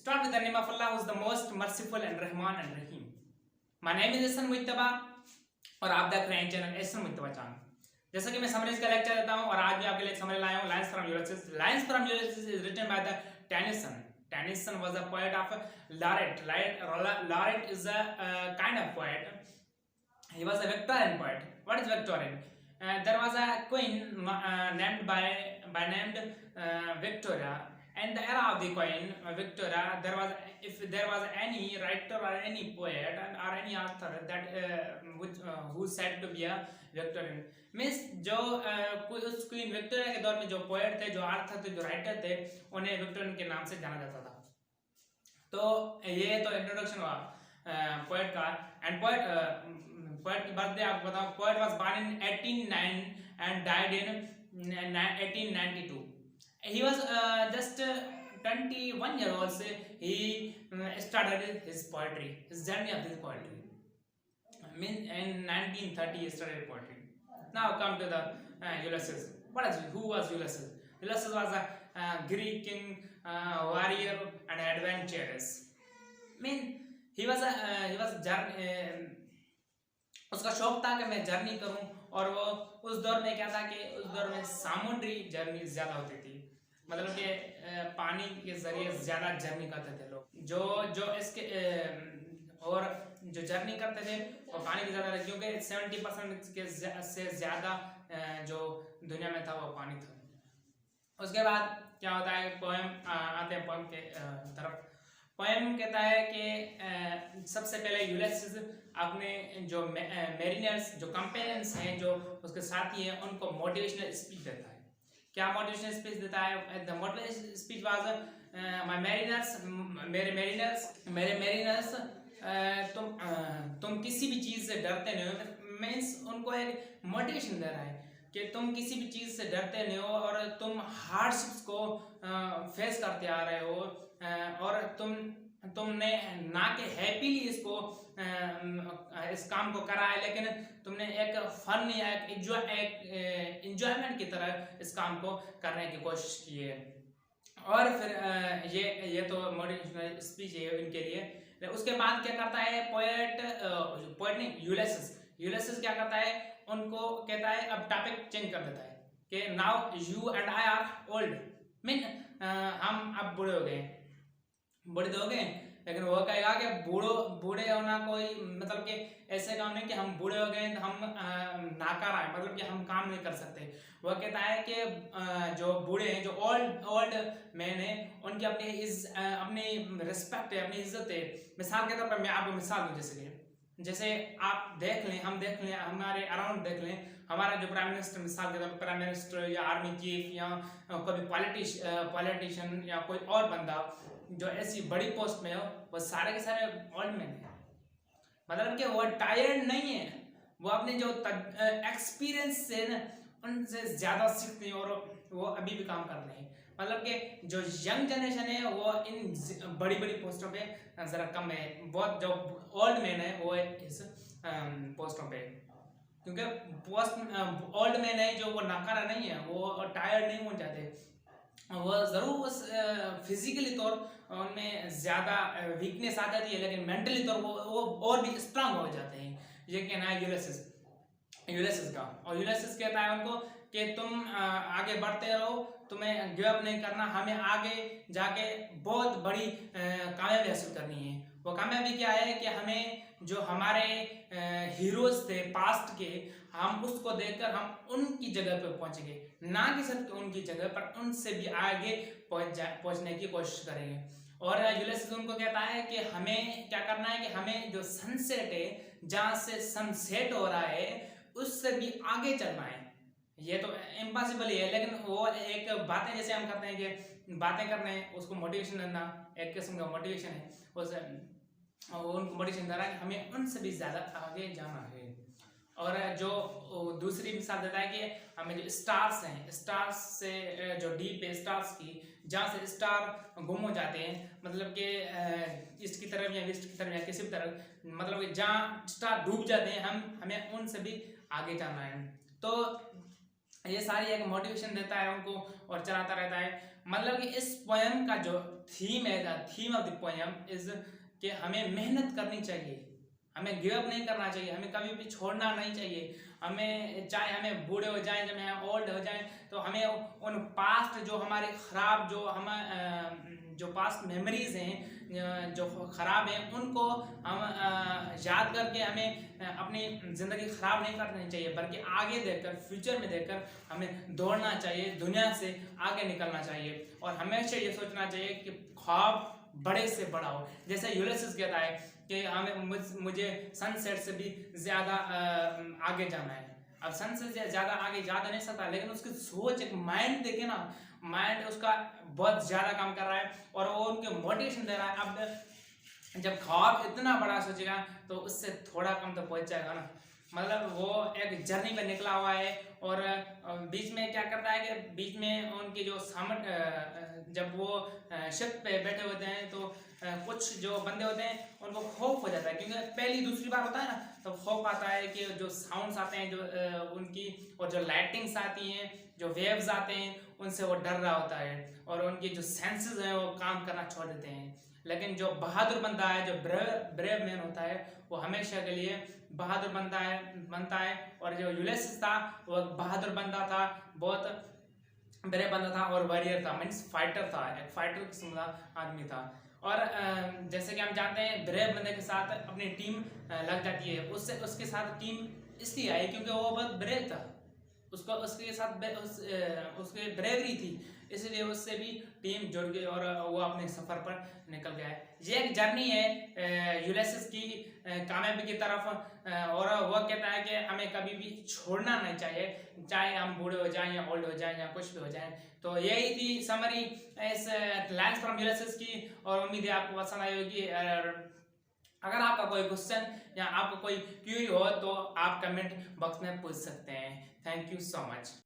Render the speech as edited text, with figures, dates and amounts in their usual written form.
Start with the name of Allah, who is the most merciful and Rahman and Rahim. My name is Ehsan Mujtaba और आप देख रहे हैं channel Ehsan Mujtaba channel. जैसा कि मैं समरीज का लेक्चर देता हूं और आज भी आपके लिए समरी लाया हूं। Lines from Ulysses. Lines from Ulysses is written by the Tennyson. Tennyson was a poet of laureate. Laureate is a kind of poet. He was a Victorian poet. What is Victorian? There was a queen named Victoria. And the era of the queen Victoria, if there was any writer or any poet or any author that who said to be a Victorian, means जो उस queen Victoria के दौर में जो poet थे, जो Arthur थे, जो राइटर थे, उन्हें विक्टोरियन के नाम से जाना जाता था। तो ये तो इंट्रोडक्शन हुआ पोएट का। एंड पोएट की बर्थडे आपको बताऊं। Poet was born in 1809 and died in 1892. He was just 21 years old. He started his poetry, his journey of his poetry. I mean, in 1930 he started poetry. Now come to the Ulysses. Who was Ulysses? Ulysses was a Greek king, warrior and adventurous. I mean, he was उसका शौक था कि मैं journey करूं, और वो उस दौर में क्या था कि उस दौर में समुद्री जर्नी ज्यादा होती थी, मतलब कि पानी के जरिए ज्यादा जर्नी करते थे लोग। जो इसके और जो जर्नी करते थे वो पानी की ज्यादा, क्योंकि 70% के से ज्यादा जो दुनिया में था वो पानी था। उसके बाद क्या होता है, पोएम आते हैं पोएम के तरफ। पोएम कहता है कि सबसे पहले यूलिसिस अपने जो मेरिनर्स, जो कंपेनियंस हैं, जो उसके साथी हैं, उनको मोटिवेशनल स्पीच देता है। क्या मोटिवेशनल स्पीच देता है? The motivational speech was my mariners, मेरे मेरिनर्स, तुम किसी भी चीज से डरते नहीं हो। मीन्स उनको एक मोटिवेशन दे रहा है कि तुम किसी भी चीज से डरते नहीं हो और तुम हार्डशिप्स को फेस करते आ रहे हो, और तुमने ना कि हैप्पीली इस काम को करा है, लेकिन तुमने एक फन या एक एंजॉयमेंट की तरह इस काम को करने की कोशिश की है। और फिर ये तो मोटिवेशनल स्पीच है इनके लिए। उसके बाद क्या करता है पोएट नहीं, यूलिसिस क्या करता है, उनको कहता है, अब टॉपिक चेंज कर देता है कि now you and I R old. Mean हम अब बूढ़े हो गए, लेकिन वो कहेगा कि बूढ़े होना कोई मतलब कि ऐसे काम नहीं कि हम बूढ़े हो गए तो हम नाकार आए, मतलब कि हम काम नहीं कर सकते। वो कहता है कि जो बूढ़े हैं, जो ओल्ड मैन है, उनकी अपनी रिस्पेक्ट है, अपनी इज्जत है। मिसाल के तौर पर मैं आपको मिसाल दूं, जैसे आप देख लें, हम देख लें, हमारे अराउंड देख लें, हमारा जो प्राइम मिनिस्टर, मिसाल के तौर पर प्राइम मिनिस्टर या आर्मी चीफ या कोई पॉलिटिशियन या कोई और बंदा जो ऐसी बड़ी पोस्ट में हो, वो सारे के सारे ओल्ड मैन है। मतलब कि वो टायर्ड नहीं है, वो अपने जो एक्सपीरियंस से ना उनसे ज्यादा सीखते हैं और वो अभी भी काम कर रहे हैं। मतलब कि जो यंग जनरेशन है वो इन बड़ी पोस्टों पे जरा कम है, बहुत जो ओल्ड मैन है वो इस पोस्टों पे, क्योंकि ओल्ड मैन है जो वो नाकारा नहीं है, वो टायर्ड नहीं हो जाते, वो जरूर उस फिजिकली तौर उनमें ज्यादा वीकनेस आ जाती है, लेकिन मेंटली तौर वो और भी स्ट्रांग हो जाते हैं। ये कहना है यूलिसिस का। और यूलिसिस कहता है उनको कि तुम आगे बढ़ते रहो, तुम्हें गिव अप नहीं करना, हमें आगे जाके बहुत बड़ी कामयाबी हासिल करनी है। वो कामयाबी क्या है कि हमें जो हमारे हीरोज थे पास्ट के, हम उसको देखकर हम उनकी जगह पे पहुंचेंगे, ना कि सिर्फ उनकी जगह पर उनसे भी आगे पहुंचने की कोशिश करेंगे। और यूलिसिस उनको कहता है कि हमें क्या करना है कि हमें जो सनसेट है, जहां से सनसेट हो रहा है, उससे भी आगे चलना है। ये तो इम्पॉसिबल ही है, लेकिन वो एक बातें जैसे हम करते हैं कि बातें करने, उसको मोटिवेशन देना एक किस्म का मोटिवेशन है, उनको मोटिवेशन दे रहा है कि हमें उनसे भी ज्यादा आगे जाना है। और जो दूसरी मिसाल देता है कि हमें जो स्टार्स हैं, स्टार्स से जो डीप है स्टार्स की, जहाँ से स्टार गुम हो जाते हैं, मतलब कि ईस्ट की तरफ या वेस्ट की तरफ या किसी भी तरफ, मतलब कि जहाँ स्टार डूब जाते हैं, हमें उनसे भी आगे जाना है। तो ये सारी एक मोटिवेशन देता है उनको और चलाता रहता है। मतलब कि इस पोयम का जो थीम है, the theme of the poem is कि हमें मेहनत करनी चाहिए, हमें गिव अप नहीं करना चाहिए, हमें कभी भी छोड़ना नहीं चाहिए। हमें चाहे हमें बूढ़े हो जाएं, जब हम ओल्ड हो जाएं, तो हमें उन पास्ट जो हमारे खराब जो पास्ट मेमोरीज हैं जो खराब हैं, उनको हम याद करके हमें अपनी ज़िंदगी ख़राब नहीं करनी चाहिए, बल्कि आगे देखकर, फ्यूचर में देखकर हमें दौड़ना चाहिए, दुनिया से आगे निकलना चाहिए। और हमेशा ये सोचना चाहिए कि ख्वाब बड़े से बड़ा हो। जैसे यूलिसिस कहता है कि हमें मुझे सनसेट से भी ज़्यादा आगे जाना है। अब सनसेट से ज़्यादा आगे जा तो नहीं सकता, लेकिन उसकी सोच, एक माइंड देखे ना, माइंड उसका बहुत ज़्यादा काम कर रहा है और वो उनके मोटिवेशन दे रहा है। अब जब ख्वाब इतना बड़ा सोचेगा तो उससे थोड़ा कम तो पहुंच जाएगा ना। मतलब वो एक जर्नी पे निकला हुआ है और बीच में क्या करता है कि बीच में उनकी जो जब वो शिप पे बैठे होते हैं तो कुछ जो बंदे होते हैं उनको खौफ हो जाता है, क्योंकि पहली दूसरी बार होता है ना, तो खौफ आता है कि जो साउंड्स आते हैं जो उनकी, और जो लाइटिंग्स आती हैं, जो वेव्स आते हैं, उनसे वो डर रहा होता है और उनकी जो सेंसेस हैं वो काम करना छोड़ देते हैं। लेकिन जो बहादुर बंदा है, जो ब्रेव मैन होता है, वो हमेशा के लिए बहादुर बनता है। और जो यूलिसिस था वो बहादुर बंदा था, बहुत ब्रेव बंदा था और वॉरियर था, मीन्स फाइटर था, एक फाइटर किस्म का आदमी था। और जैसे कि हम जानते हैं ब्रेव बंदे के साथ अपनी टीम लग जाती है, उसके साथ टीम इसलिए आई क्योंकि वो बहुत ब्रेव था, उसको उसके साथ उसके ब्रेवरी थी, इसलिए उससे भी टीम जुड़ गई और वो अपने सफर पर निकल गया है। ये एक जर्नी है यूलिसिस की कामयाबी की तरफ, और वो कहता है कि हमें कभी भी छोड़ना नहीं चाहिए, चाहे हम बूढ़े हो जाएं या ओल्ड हो जाएं या कुछ भी हो जाएं। तो यही थी समरी इस लाइन्स फ्रॉम यूलिसिस की, और उम्मीद है आपको पसंद आई होगी। अगर आपका कोई क्वेश्चन या आपको कोई क्वेरी हो तो आप कमेंट बॉक्स में पूछ सकते हैं। Thank you so much.